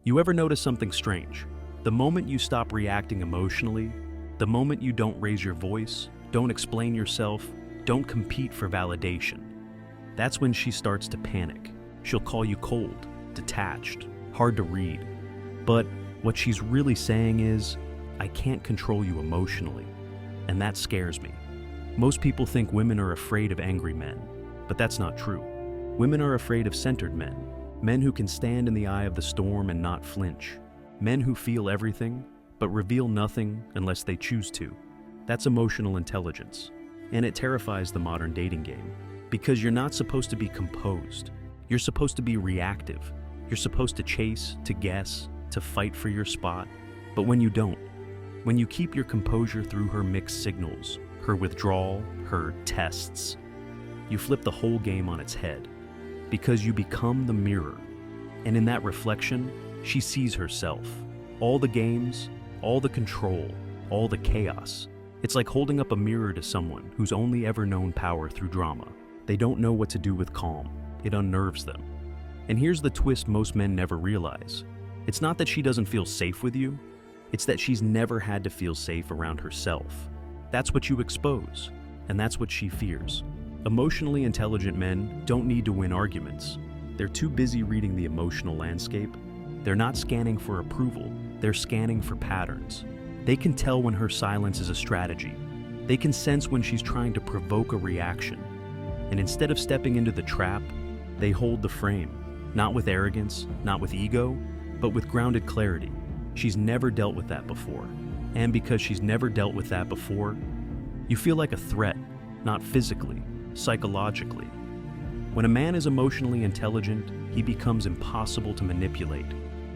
You ever notice something strange? The moment you stop reacting emotionally, the moment you don't raise your voice, don't explain yourself, don't compete for validation, that's when she starts to panic. She'll call you cold, detached, hard to read. But what she's really saying is, I can't control you emotionally, and that scares me. Most people think women are afraid of angry men, but that's not true. Women are afraid of centered men, men who can stand in the eye of the storm and not flinch, men who feel everything, but reveal nothing unless they choose to. That's emotional intelligence, and it terrifies the modern dating game, because you're not supposed to be composed. You're supposed to be reactive. You're supposed to chase, to guess, to fight for your spot. But when you don't, when you keep your composure through her mixed signals, her withdrawal, her tests, you flip the whole game on its head, because you become the mirror. And in that reflection, she sees herself. All the games, all the control, all the chaos. It's like holding up a mirror to someone who's only ever known power through drama. They don't know what to do with calm. It unnerves them. And here's the twist most men never realize. It's not that she doesn't feel safe with you, it's that she's never had to feel safe around herself. That's what you expose, and that's what she fears. Emotionally intelligent men don't need to win arguments. They're too busy reading the emotional landscape. They're not scanning for approval, they're scanning for patterns. They can tell when her silence is a strategy. They can sense when she's trying to provoke a reaction. And instead of stepping into the trap, they hold the frame. Not with arrogance, not with ego, but with grounded clarity. She's never dealt with that before. And because she's never dealt with that before, you feel like a threat, not physically, psychologically. When a man is emotionally intelligent, he becomes impossible to manipulate.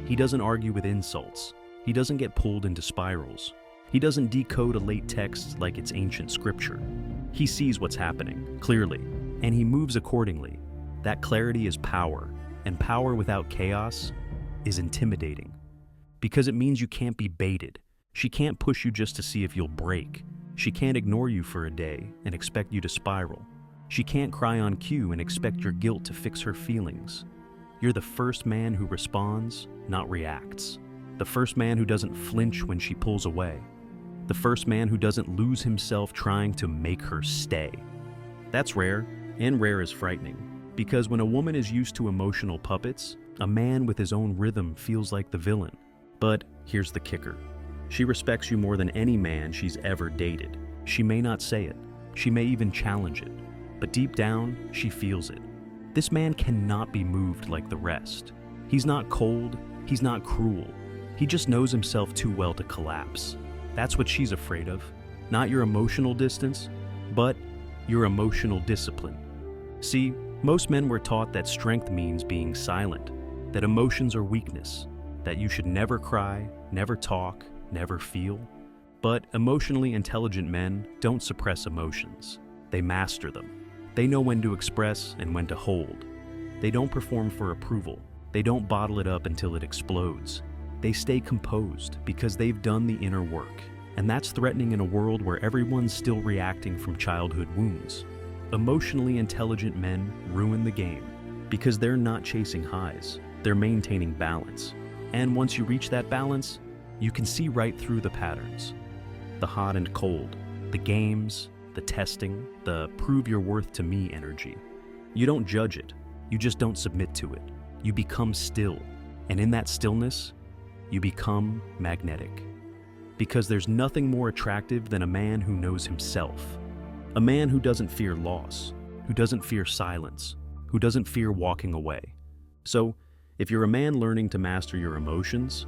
He doesn't argue with insults. He doesn't get pulled into spirals. He doesn't decode a late text like it's ancient scripture. He sees what's happening, clearly, and he moves accordingly. That clarity is power, and power without chaos is intimidating. Because it means you can't be baited. She can't push you just to see if you'll break. She can't ignore you for a day and expect you to spiral. She can't cry on cue and expect your guilt to fix her feelings. You're the first man who responds, not reacts. The first man who doesn't flinch when she pulls away. The first man who doesn't lose himself trying to make her stay. That's rare, and rare is frightening. Because when a woman is used to emotional puppets, a man with his own rhythm feels like the villain. But here's the kicker. She respects you more than any man she's ever dated. She may not say it. She may even challenge it. But deep down, she feels it. This man cannot be moved like the rest. He's not cold. He's not cruel. He just knows himself too well to collapse. That's what she's afraid of. Not your emotional distance, but your emotional discipline. See, most men were taught that strength means being silent, that emotions are weakness, that you should never cry, never talk, never feel. But emotionally intelligent men don't suppress emotions. They master them. They know when to express and when to hold. They don't perform for approval. They don't bottle it up until it explodes. They stay composed because they've done the inner work. And that's threatening in a world where everyone's still reacting from childhood wounds. Emotionally intelligent men ruin the game because they're not chasing highs. They're maintaining balance. And once you reach that balance, you can see right through the patterns. The hot and cold, the games, the testing, the prove your worth to me energy. You don't judge it. You just don't submit to it. You become still. And in that stillness, you become magnetic. Because there's nothing more attractive than a man who knows himself. A man who doesn't fear loss, who doesn't fear silence, who doesn't fear walking away. So, if you're a man learning to master your emotions,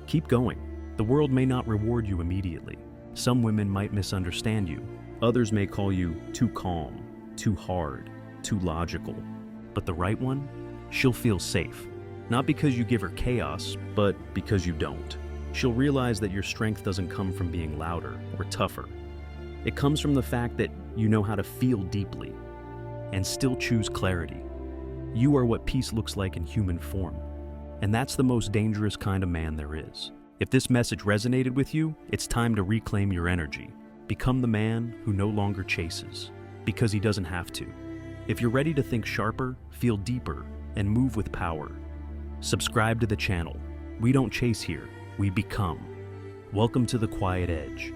keep going. The world may not reward you immediately. Some women might misunderstand you. Others may call you too calm, too hard, too logical. But the right one, she'll feel safe. Not because you give her chaos, but because you don't. She'll realize that your strength doesn't come from being louder or tougher. It comes from the fact that you know how to feel deeply and still choose clarity. You are what peace looks like in human form. And that's the most dangerous kind of man there is. If this message resonated with you, it's time to reclaim your energy. Become the man who no longer chases, because he doesn't have to. If you're ready to think sharper, feel deeper, and move with power, subscribe to the channel. We don't chase here, we become. Welcome to the quiet edge.